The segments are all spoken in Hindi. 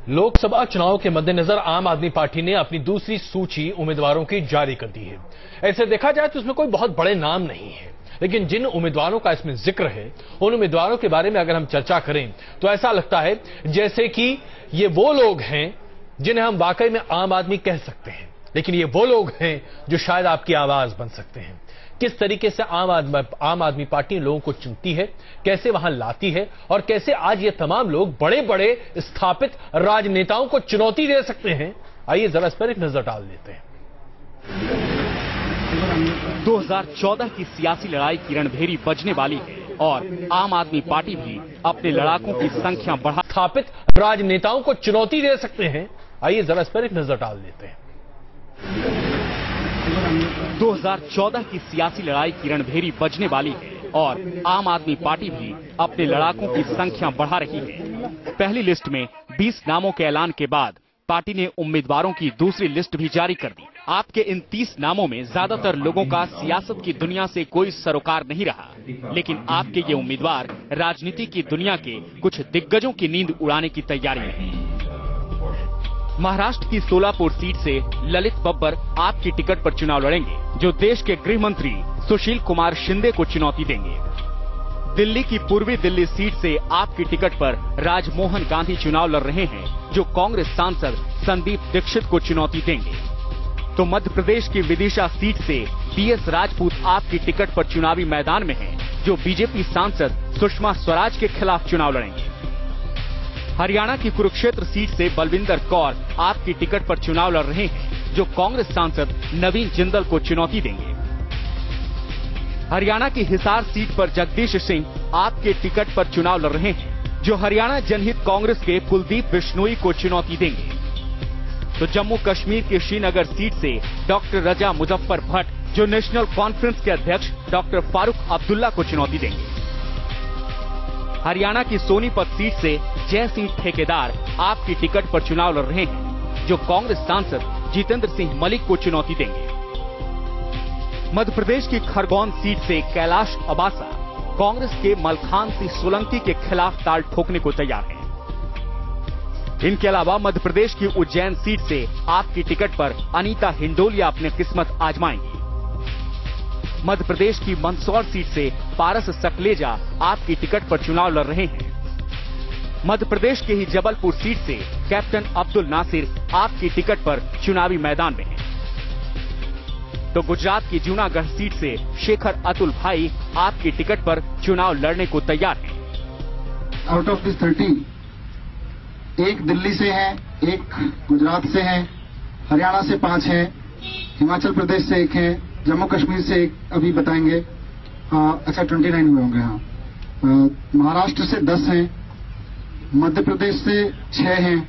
लोकसभा चुनाव के मद्देनजर आम आदमी पार्टी ने अपनी दूसरी सूची उम्मीदवारों की जारी कर दी है। ऐसे देखा जाए तो इसमें कोई बहुत बड़े नाम नहीं है, लेकिन जिन उम्मीदवारों का इसमें जिक्र है उन उम्मीदवारों के बारे में अगर हम चर्चा करें तो ऐसा लगता है जैसे कि ये वो लोग हैं जिन्हें हम वाकई में आम आदमी कह सकते हैं, लेकिन ये वो लोग हैं जो शायद आपकी आवाज बन सकते हैं। किस तरीके से आम आदमी पार्टी लोगों को चुनती है, कैसे वहां लाती है और कैसे आज ये तमाम लोग बड़े बड़े स्थापित राजनेताओं को चुनौती दे सकते हैं, आइए जरा इस पर एक नजर डाल देते हैं। 2014 की सियासी लड़ाई की रणभेरी बजने वाली है और आम आदमी पार्टी भी अपने लड़ाकों की संख्या बढ़ा स्थापित राजनेताओं को चुनौती दे सकते हैं, आइए जरा इस पर एक नजर डाल देते हैं। 2014 की सियासी लड़ाई की रणभेरी बजने वाली है और आम आदमी पार्टी भी अपने लड़ाकों की संख्या बढ़ा रही है। पहली लिस्ट में 20 नामों के ऐलान के बाद पार्टी ने उम्मीदवारों की दूसरी लिस्ट भी जारी कर दी। आपके इन 30 नामों में ज्यादातर लोगों का सियासत की दुनिया से कोई सरोकार नहीं रहा, लेकिन आपके ये उम्मीदवार राजनीति की दुनिया के कुछ दिग्गजों की नींद उड़ाने की तैयारी में हैं। महाराष्ट्र की सोलापुर सीट से ललित बब्बर आपकी टिकट पर चुनाव लड़ेंगे, जो देश के गृह मंत्री सुशील कुमार शिंदे को चुनौती देंगे। दिल्ली की पूर्वी दिल्ली सीट से आपकी टिकट पर राजमोहन गांधी चुनाव लड़ रहे हैं, जो कांग्रेस सांसद संदीप दीक्षित को चुनौती देंगे। तो मध्य प्रदेश की विदिशा सीट से बीएस राजपूत आपकी टिकट पर चुनावी मैदान में हैं, जो बीजेपी सांसद सुषमा स्वराज के खिलाफ चुनाव लड़ेंगे। हरियाणा की कुरुक्षेत्र सीट से बलविंदर कौर आपकी टिकट पर चुनाव लड़ रहे हैं, जो कांग्रेस सांसद नवीन जिंदल को चुनौती देंगे। हरियाणा की हिसार सीट पर जगदीश सिंह आपके टिकट पर चुनाव लड़ रहे हैं, जो हरियाणा जनहित कांग्रेस के कुलदीप बिश्नोई को चुनौती देंगे। तो जम्मू कश्मीर की श्रीनगर सीट से डॉक्टर रजा मुजफ्फर भट्ट, जो नेशनल कॉन्फ्रेंस के अध्यक्ष डॉक्टर फारूक अब्दुल्ला को चुनौती देंगे। हरियाणा की सोनीपत सीट से जय सिंह ठेकेदार आपकी टिकट पर चुनाव लड़ रहे हैं, जो कांग्रेस सांसद जितेंद्र सिंह मलिक को चुनौती देंगे। मध्य प्रदेश की खरगोन सीट से कैलाश अबासा कांग्रेस के मलखान सिंह सोलंकी के खिलाफ ताल ठोकने को तैयार हैं। इनके अलावा मध्य प्रदेश की उज्जैन सीट से आपकी टिकट पर अनीता हिंडोलिया अपनी किस्मत आजमाएंगी। मध्य प्रदेश की मंदसौर सीट से पारस सकलेजा आपकी टिकट पर चुनाव लड़ रहे हैं। मध्य प्रदेश के ही जबलपुर सीट से कैप्टन अब्दुल नासिर आपकी टिकट पर चुनावी मैदान में हैं। तो गुजरात की जूनागढ़ सीट से शेखर अतुल भाई आपकी टिकट पर चुनाव लड़ने को तैयार हैं। आउट ऑफ दिस 30 एक दिल्ली से है, एक गुजरात से है, हरियाणा से 5 है, हिमाचल प्रदेश से 1 है, जम्मू कश्मीर से 1 अभी बताएंगे। अच्छा 29 हुए होंगे। हाँ, महाराष्ट्र से 10 हैं, मध्य प्रदेश से 6 हैं,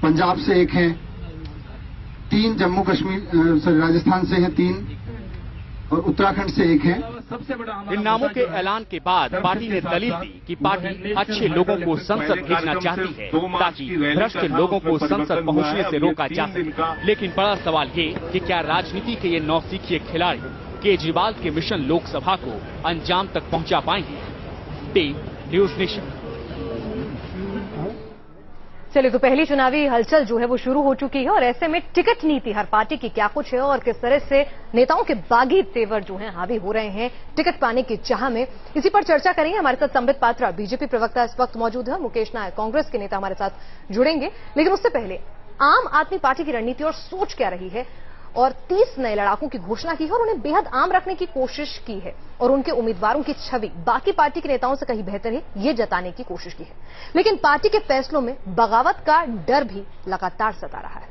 पंजाब से 1 है, 3 जम्मू कश्मीर राजस्थान से हैं 3 और उत्तराखंड से 1 है। इन नामों के ऐलान के बाद पार्टी ने दलील दी कि पार्टी अच्छे लोगों को संसद भेजना चाहती है, ताकि भ्रष्ट लोगों को संसद पहुंचने से रोका जा सके। लेकिन बड़ा सवाल ये कि क्या राजनीति के ये नौसिखिए खिलाड़ी केजरीवाल के मिशन लोकसभा को अंजाम तक पहुंचा पाएंगे? News nation. चलिए, तो पहली चुनावी हलचल जो है वो शुरू हो चुकी है और ऐसे में टिकट नीति हर पार्टी की क्या कुछ है और किस तरह से नेताओं के बागी तेवर जो हैं हावी हो रहे हैं टिकट पाने की चाह में, इसी पर चर्चा करेंगे। हमारे साथ संबित पात्रा बीजेपी प्रवक्ता इस वक्त मौजूद है, मुकेश नायक कांग्रेस के नेता हमारे साथ जुड़ेंगे। लेकिन उससे पहले आम आदमी पार्टी की रणनीति और सोच क्या रही है और 30 नए लड़ाकों की घोषणा की है और उन्हें बेहद आम रखने की कोशिश की है और उनके उम्मीदवारों की छवि बाकी पार्टी के नेताओं से कहीं बेहतर है, ये जताने की कोशिश की है। लेकिन पार्टी के फैसलों में बगावत का डर भी लगातार सता रहा है।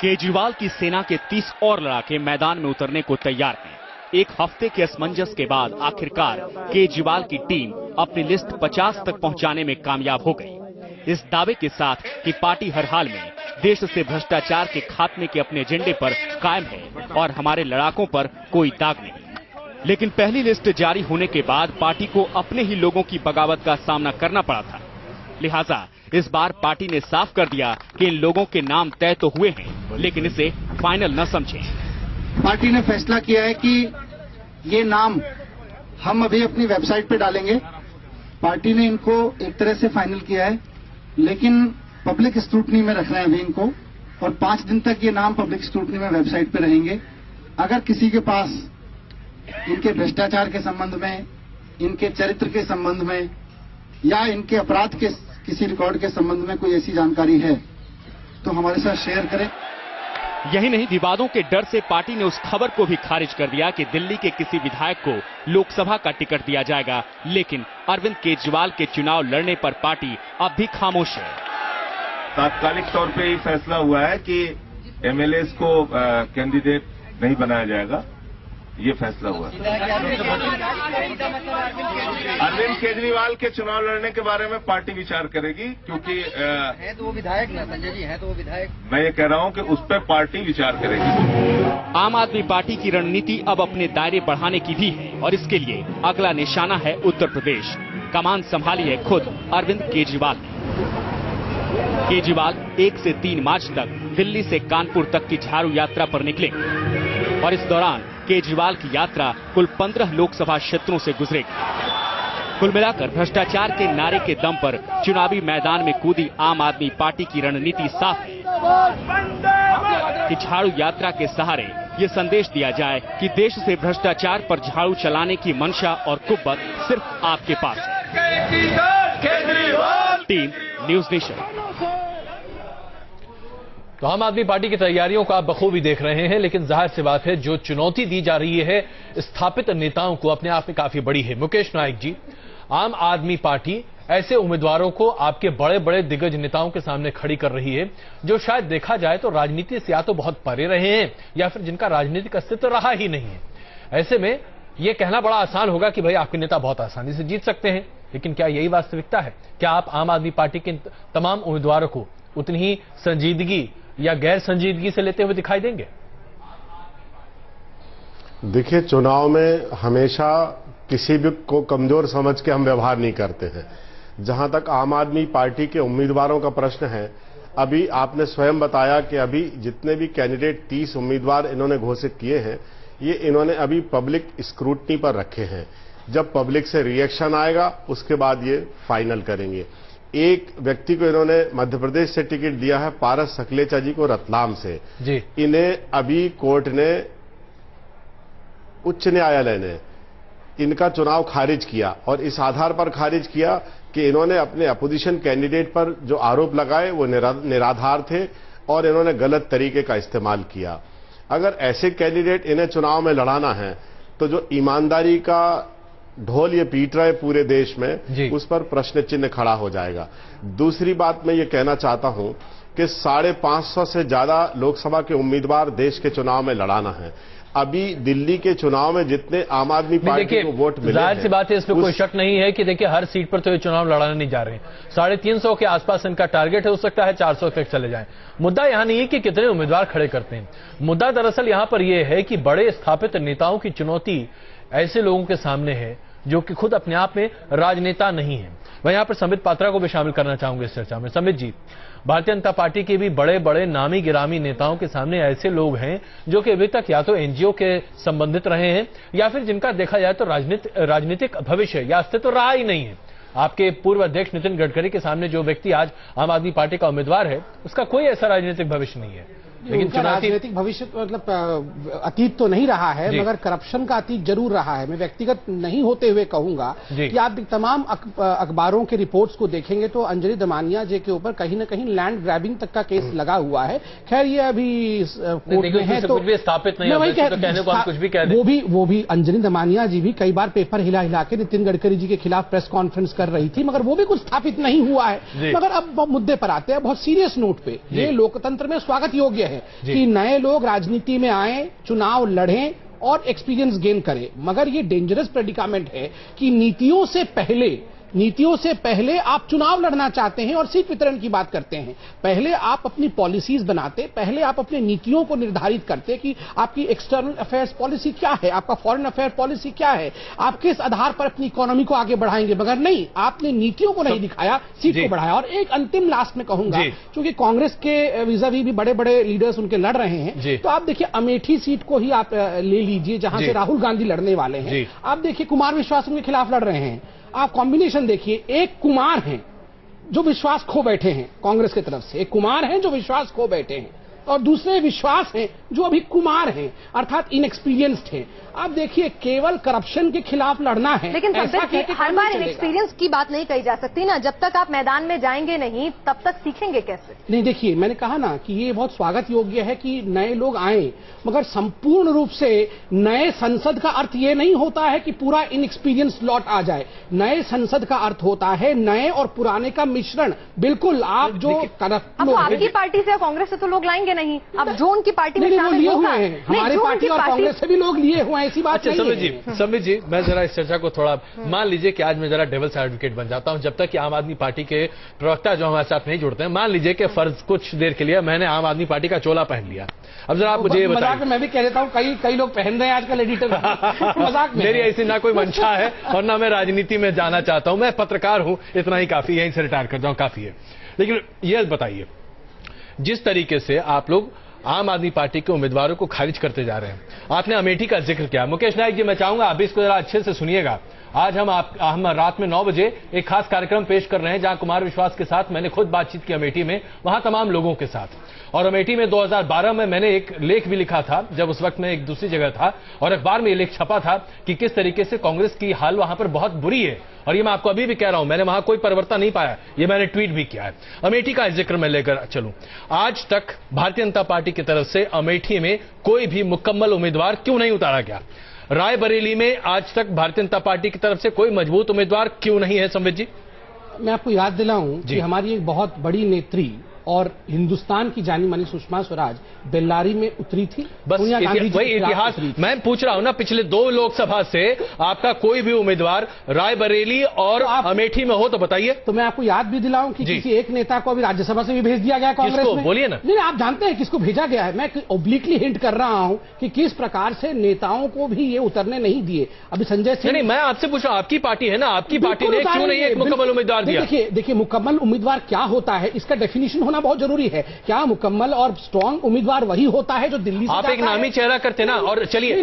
केजरीवाल की सेना के 30 और लड़ाके मैदान में उतरने को तैयार हैं। एक हफ्ते के असमंजस के बाद आखिरकार केजरीवाल की टीम अपनी लिस्ट 50 तक पहुंचाने में कामयाब हो गई, इस दावे के साथ कि पार्टी हर हाल में देश से भ्रष्टाचार के खात्मे के अपने एजेंडे पर कायम है और हमारे लड़ाकों पर कोई दाग नहीं। लेकिन पहली लिस्ट जारी होने के बाद पार्टी को अपने ही लोगों की बगावत का सामना करना पड़ा था। लिहाजा इस बार पार्टी ने साफ कर दिया कि इन लोगों के नाम तय तो हुए हैं, लेकिन इसे फाइनल न समझें। पार्टी ने फैसला किया है कि ये नाम हम अभी अपनी वेबसाइट पे डालेंगे पार्टी ने इनको एक तरह से फाइनल किया है, लेकिन पब्लिक स्क्रूटनी में रख रहे हैं अभी इनको, और 5 दिन तक ये नाम पब्लिक स्क्रूटनी में वेबसाइट पे रहेंगे। अगर किसी के पास इनके भ्रष्टाचार के संबंध में, इनके चरित्र के संबंध में या इनके अपराध के किसी रिकॉर्ड के संबंध में कोई ऐसी जानकारी है तो हमारे साथ शेयर करें। यही नहीं, विवादों के डर से पार्टी ने उस खबर को भी खारिज कर दिया कि दिल्ली के किसी विधायक को लोकसभा का टिकट दिया जाएगा, लेकिन अरविंद केजरीवाल के चुनाव लड़ने पर पार्टी अब भी खामोश है। तात्कालिक तौर पे ये फैसला हुआ है कि एमएलएस को कैंडिडेट नहीं बनाया जाएगा, ये फैसला हुआ। अरविंद केजरीवाल के चुनाव लड़ने के बारे में पार्टी विचार करेगी, क्योंकि है तो वो विधायक ना संजय जी, है तो वो विधायक। मैं ये कह रहा हूं कि उस पर पार्टी विचार करेगी। आम आदमी पार्टी की रणनीति अब अपने दायरे बढ़ाने की भी है और इसके लिए अगला निशाना है उत्तर प्रदेश। कमान संभाली है खुद अरविंद केजरीवाल ने। केजरीवाल 1 से 3 मार्च तक दिल्ली से कानपुर तक की झाड़ू यात्रा पर निकले और इस दौरान केजरीवाल की यात्रा कुल 15 लोकसभा क्षेत्रों से गुजरेगी। कुल मिलाकर भ्रष्टाचार के नारे के दम पर चुनावी मैदान में कूदी आम आदमी पार्टी की रणनीति साफ है कि झाड़ू यात्रा के सहारे ये संदेश दिया जाए कि देश से भ्रष्टाचार पर झाड़ू चलाने की मंशा और कुव्वत सिर्फ आपके पास है। Team news nation. तो आम आदमी पार्टी की तैयारियों का आप बखूबी देख रहे हैं, लेकिन जाहिर सी बात है जो चुनौती दी जा रही है स्थापित नेताओं को अपने आप में काफी बड़ी है। मुकेश नायक जी, आम आदमी पार्टी ऐसे उम्मीदवारों को आपके बड़े बड़े दिग्गज नेताओं के सामने खड़ी कर रही है जो शायद देखा जाए तो राजनीति से या तो बहुत परे रहे हैं या फिर जिनका राजनीतिक अस्तित्व रहा ही नहीं है। ऐसे में यह कहना बड़ा आसान होगा कि भाई आपके नेता बहुत आसानी से जीत सकते हैं, लेकिन क्या यही वास्तविकता है? क्या आप आम आदमी पार्टी के तमाम उम्मीदवारों को उतनी ही संजीदगी या गैर संजीदगी से लेते हुए दिखाई देंगे? देखिए, चुनाव में हमेशा किसी भी को कमजोर समझ के हम व्यवहार नहीं करते हैं। जहां तक आम आदमी पार्टी के उम्मीदवारों का प्रश्न है, अभी आपने स्वयं बताया कि अभी जितने भी कैंडिडेट 30 उम्मीदवार इन्होंने घोषित किए हैं, ये इन्होंने अभी पब्लिक स्क्रूटनी पर रखे हैं। जब पब्लिक से रिएक्शन आएगा उसके बाद ये फाइनल करेंगे। एक व्यक्ति को इन्होंने मध्य प्रदेश से टिकट दिया है, पारस सकलेचा जी को रतलाम से जी। इन्हें अभी कोर्ट ने, उच्च न्यायालय ने इनका चुनाव खारिज किया और इस आधार पर खारिज किया कि इन्होंने अपने अपोजिशन कैंडिडेट पर जो आरोप लगाए वो निराधार थे और इन्होंने गलत तरीके का इस्तेमाल किया। अगर ऐसे कैंडिडेट इन्हें चुनाव में लड़ाना है तो जो ईमानदारी का ढोल ये पीट रहा है पूरे देश में, उस पर प्रश्न चिन्ह खड़ा हो जाएगा। दूसरी बात मैं ये कहना चाहता हूं कि 550 से ज्यादा लोकसभा के उम्मीदवार देश के चुनाव में लड़ाना है। अभी दिल्ली के चुनाव में जितने आम आदमी पार्टी को वोट मिले, जाहिर सी बात है, इसमें कोई शक नहीं है कि देखिए हर सीट पर तो ये चुनाव लड़ाने नहीं जा रहे हैं। 350 के आसपास इनका टारगेट है, हो सकता है 400 तक चले जाएं। मुद्दा यहां नहीं है कि कितने उम्मीदवार खड़े करते हैं, मुद्दा दरअसल यहां पर यह है कि बड़े स्थापित नेताओं की चुनौती ऐसे लोगों के सामने है जो कि खुद अपने आप में राजनेता नहीं है। मैं यहां पर संबित पात्रा को भी शामिल करना चाहूंगा इस चर्चा में। संबित जी, भारतीय जनता पार्टी के भी बड़े बड़े नामी गिरामी नेताओं के सामने ऐसे लोग हैं जो कि अभी तक या तो एनजीओ के संबंधित रहे हैं या फिर जिनका देखा जाए तो राजनीतिक भविष्य या अस्तित्व रहा ही नहीं है। आपके पूर्व अध्यक्ष नितिन गडकरी के सामने जो व्यक्ति आज आम आदमी पार्टी का उम्मीदवार है, उसका कोई ऐसा राजनीतिक भविष्य नहीं है। लेकिन राजनीतिक भविष्य मतलब अतीत तो नहीं रहा है, मगर करप्शन का अतीत जरूर रहा है। मैं व्यक्तिगत नहीं होते हुए कहूंगा कि आप तमाम अखबारों के रिपोर्ट्स को देखेंगे तो अंजलि दमानिया जी के ऊपर कहीं न कहीं लैंड ग्रैबिंग तक का केस लगा हुआ है। खैर ये अभी कोर्ट में है तो स्थापित नहीं है, कहने को हम कुछ भी कह दें। वो भी अंजलि दमानिया जी भी कई बार पेपर हिला हिला के नितिन गडकरी जी के खिलाफ प्रेस कॉन्फ्रेंस कर रही थी, मगर वो भी कुछ स्थापित नहीं हुआ है। मगर अब मुद्दे पर आते हैं बहुत सीरियस नोट पे। ये लोकतंत्र में स्वागत योग्य है कि नए लोग राजनीति में आए, चुनाव लड़ें और एक्सपीरियंस गेन करें, मगर ये डेंजरस प्रेडिकामेंट है कि नीतियों से पहले आप चुनाव लड़ना चाहते हैं और सीट वितरण की बात करते हैं। पहले आप अपनी पॉलिसीज बनाते, पहले आप अपनी नीतियों को निर्धारित करते कि आपकी एक्सटर्नल अफेयर्स पॉलिसी क्या है, आपका फॉरेन अफेयर पॉलिसी क्या है, आप किस आधार पर अपनी इकोनॉमी को आगे बढ़ाएंगे। मगर नहीं, आपने नीतियों को नहीं दिखाया, सीट को बढ़ाया। और एक अंतिम लास्ट में कहूंगा, क्योंकि कांग्रेस के विजावी भी बड़े बड़े लीडर्स उनके लड़ रहे हैं, तो आप देखिए अमेठी सीट को ही आप ले लीजिए जहां से राहुल गांधी लड़ने वाले हैं। आप देखिए कुमार विश्वास उनके खिलाफ लड़ रहे हैं। आप कॉम्बिनेशन देखिए, एक कुमार हैं जो विश्वास खो बैठे हैं कांग्रेस की तरफ से, एक कुमार हैं जो विश्वास खो बैठे हैं, और दूसरे विश्वास हैं जो अभी कुमार हैं, अर्थात इनएक्सपीरियंस्ड हैं। आप देखिए, केवल करप्शन के खिलाफ लड़ना है, लेकिन ऐसा संबित जी, हर बार इनएक्सपीरियंस की बात नहीं कही जा सकती ना। जब तक आप मैदान में जाएंगे नहीं, तब तक सीखेंगे कैसे? नहीं, देखिए, मैंने कहा ना कि ये बहुत स्वागत योग्य है कि नए लोग आए, मगर संपूर्ण रूप से नए संसद का अर्थ ये नहीं होता है कि पूरा इनएक्सपीरियंस लौट आ जाए। नए संसद का अर्थ होता है नए और पुराने का मिश्रण। बिल्कुल, आप जो अब आपकी पार्टी से कांग्रेस से तो लोग लाएंगे नहीं, अब जो उनकी पार्टी में शामिल लिए होगा, हुए हैं, हमारी पार्टी और कांग्रेस से भी लोग लिए हुए हैं, ऐसी बात नहीं है। संबित जी, मैं जरा इस चर्चा को थोड़ा, मान लीजिए कि आज मैं जरा डेविल्स एडवोकेट बन जाता हूं, जब तक कि आम आदमी पार्टी के प्रवक्ता जो हमारे साथ नहीं जुड़ते हैं, मान लीजिए कि फर्ज कुछ देर के लिए मैंने आम आदमी पार्टी का चोला पहन लिया। अब जरा आप मुझे ये बताइए। मैं भी कह देता हूँ, कई लोग पहन रहे हैं आजकल एडिटर। मजाक में मेरी ऐसी ना कोई मंशा है और ना मैं राजनीति में जाना चाहता हूं, मैं पत्रकार हूं, इतना ही काफी, यहीं से रिटायर कर जाऊं काफी है। लेकिन यह बताइए, जिस तरीके से आप लोग आम आदमी पार्टी के उम्मीदवारों को खारिज करते जा रहे हैं, आपने अमेठी का जिक्र किया। मुकेश नायक जी, मैं चाहूंगा आप इसको जरा अच्छे से सुनिएगा। आज हम रात में 9 बजे एक खास कार्यक्रम पेश कर रहे हैं, जहां कुमार विश्वास के साथ मैंने खुद बातचीत की अमेठी में, वहां तमाम लोगों के साथ। और अमेठी में 2012 में मैंने एक लेख भी लिखा था, जब उस वक्त मैं एक दूसरी जगह था, और अखबार में ये लेख छपा था कि किस तरीके से कांग्रेस की हाल वहां पर बहुत बुरी है। और ये मैं आपको अभी भी कह रहा हूं, मैंने वहां कोई परिवर्तन नहीं पाया, ये मैंने ट्वीट भी किया है। अमेठी का जिक्र मैं लेकर चलूं, आज तक भारतीय जनता पार्टी की तरफ से अमेठी में कोई भी मुकम्मल उम्मीदवार क्यों नहीं उतारा गया? रायबरेली में आज तक भारतीय जनता पार्टी की तरफ से कोई मजबूत उम्मीदवार क्यों नहीं है? संबित जी, मैं आपको याद दिलाऊं कि हमारी एक बहुत बड़ी नेत्री और हिंदुस्तान की जानी मानी सुषमा स्वराज बेल्लारी में उतरी थी। बस वही इतिहास मैं पूछ रहा हूं ना, पिछले 2 लोकसभा से आपका कोई भी उम्मीदवार रायबरेली और अमेठी में हो तो बताइए। तो मैं आपको याद भी दिलाऊं कि किसी एक नेता को अभी राज्यसभा से भी भेज दिया गया कांग्रेस में। बोलिए ना। नहीं, आप जानते हैं किसको भेजा गया है। मैं ओब्लिकली हिंट कर रहा हूं कि किस प्रकार से नेताओं को भी ये उतरने नहीं दिए। अभी संजय सिंह, नहीं, मैं आपसे पूछ रहा हूं, आपकी पार्टी है ना, आपकी पार्टी ने क्यों नहीं एक मुकम्मल उम्मीदवार दिया? देखिए, मुकम्मल उम्मीदवार क्या होता है, इसका डेफिनेशन होना बहुत जरूरी है। क्या मुकम्मल और स्ट्रांग उम्मीदवार वही होता है जो दिल्ली से आप एक नामी चेहरा करते ना? और चलिए,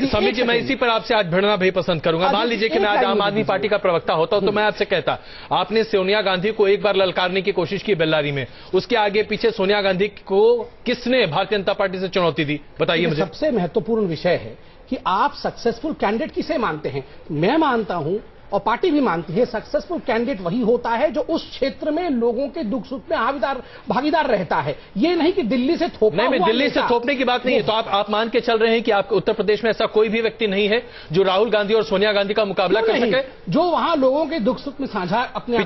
समित जी, मैं इसी पर आपसे आज भिड़ना भी पसंद करूंगा। मान लीजिए कि मैं आज आम आदमी पार्टी का प्रवक्ता होता हूं, तो मैं आपसे कहता, आपने सोनिया गांधी को एक बार ललकारने की कोशिश की बेल्लारी में, उसके आगे पीछे सोनिया गांधी को किसने भारतीय जनता पार्टी से चुनौती दी? बताइए मुझे। सबसे महत्वपूर्ण विषय है कि आप सक्सेसफुल कैंडिडेट किसे मानते हैं। मैं मानता हूं और पार्टी भी मानती है, सक्सेसफुल कैंडिडेट वही होता है जो उस क्षेत्र में लोगों के दुख सुख में भागीदार रहता है। ये नहीं कि दिल्ली से थोपना। नहीं, दिल्ली से थोपने की बात नहीं है। तो आप मान के चल रहे हैं कि आप उत्तर प्रदेश में ऐसा कोई भी व्यक्ति नहीं है जो राहुल गांधी और सोनिया गांधी का मुकाबला कर सके, जो वहां लोगों के दुख सुख में साझा अपने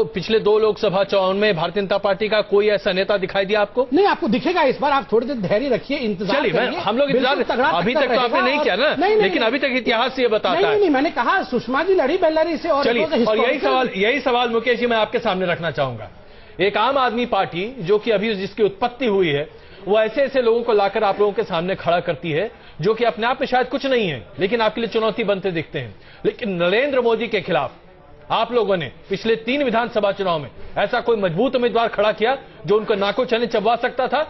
पिछले 2 लोकसभा चुनाव में भारतीय जनता पार्टी का कोई ऐसा नेता दिखाई दिया आपको? नहीं, आपको दिखेगा इस बार। आप थोड़ी देर धैर्य रखिए, इंतजार करिए। हम लोग इंतजार, अभी तक तो आपने नहीं किया ना, लेकिन अभी तक इतिहास ये बताता है। मैंने कहा सुषमा जी लड़ी बेल्लारी से। और यही सवाल मुकेश जी मैं आपके सामने रखना चाहूंगा। एक आम आदमी पार्टी जो कि अभी जिसकी उत्पत्ति हुई है, वो ऐसे लोगों को लाकर आप लोगों के सामने खड़ा करती है जो कि अपने आप में शायद कुछ नहीं है, लेकिन आपके लिए चुनौती बनते दिखते हैं। लेकिन नरेंद्र मोदी के खिलाफ आप लोगों ने पिछले 3 विधानसभा चुनाव में ऐसा कोई मजबूत उम्मीदवार खड़ा किया जो उनको नाको चने चबवा सकता था?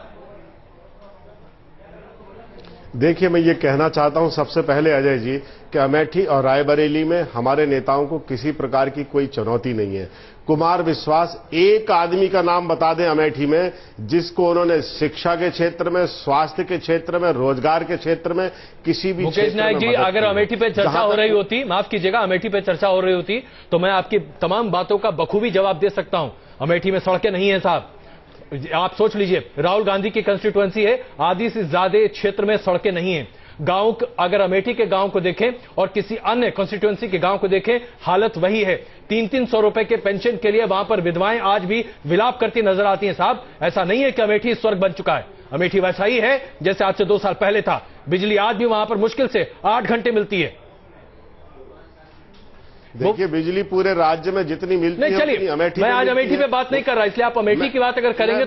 देखिए, मैं ये कहना चाहता हूं सबसे पहले अजय जी कि अमेठी और रायबरेली में हमारे नेताओं को किसी प्रकार की कोई चुनौती नहीं है। कुमार विश्वास एक आदमी का नाम बता दें अमेठी में जिसको उन्होंने शिक्षा के क्षेत्र में, स्वास्थ्य के क्षेत्र में, रोजगार के क्षेत्र में, किसी भी मुकेश नायक जी, अगर अमेठी पे चर्चा हो रही होती, माफ कीजिएगा, अमेठी पे चर्चा हो रही होती तो मैं आपकी तमाम बातों का बखूबी जवाब दे सकता हूं। अमेठी में सड़कें नहीं है साहब, आप सोच लीजिए, राहुल गांधी की कंस्टिट्यूएंसी है, आधी से ज्यादा क्षेत्र में सड़कें नहीं है। गांव, अगर अमेठी के गांव को देखें और किसी अन्य कंस्टिट्यूएंसी के गांव को देखें, हालत वही है। 300 रुपए के पेंशन के लिए वहां पर विधवाएं आज भी विलाप करती नजर आती हैं। साहब, ऐसा नहीं है कि अमेठी स्वर्ग बन चुका है, अमेठी वैसा ही है जैसे आज से 2 साल पहले था। बिजली आज भी वहां पर मुश्किल से 8 घंटे मिलती है। देखिए, बिजली पूरे राज्य में जितनी मिलती है, चलिए, मैं आज अमेठी पे बात नहीं कर रहा, इसलिए आप अमेठी की बात अगर करेंगे तो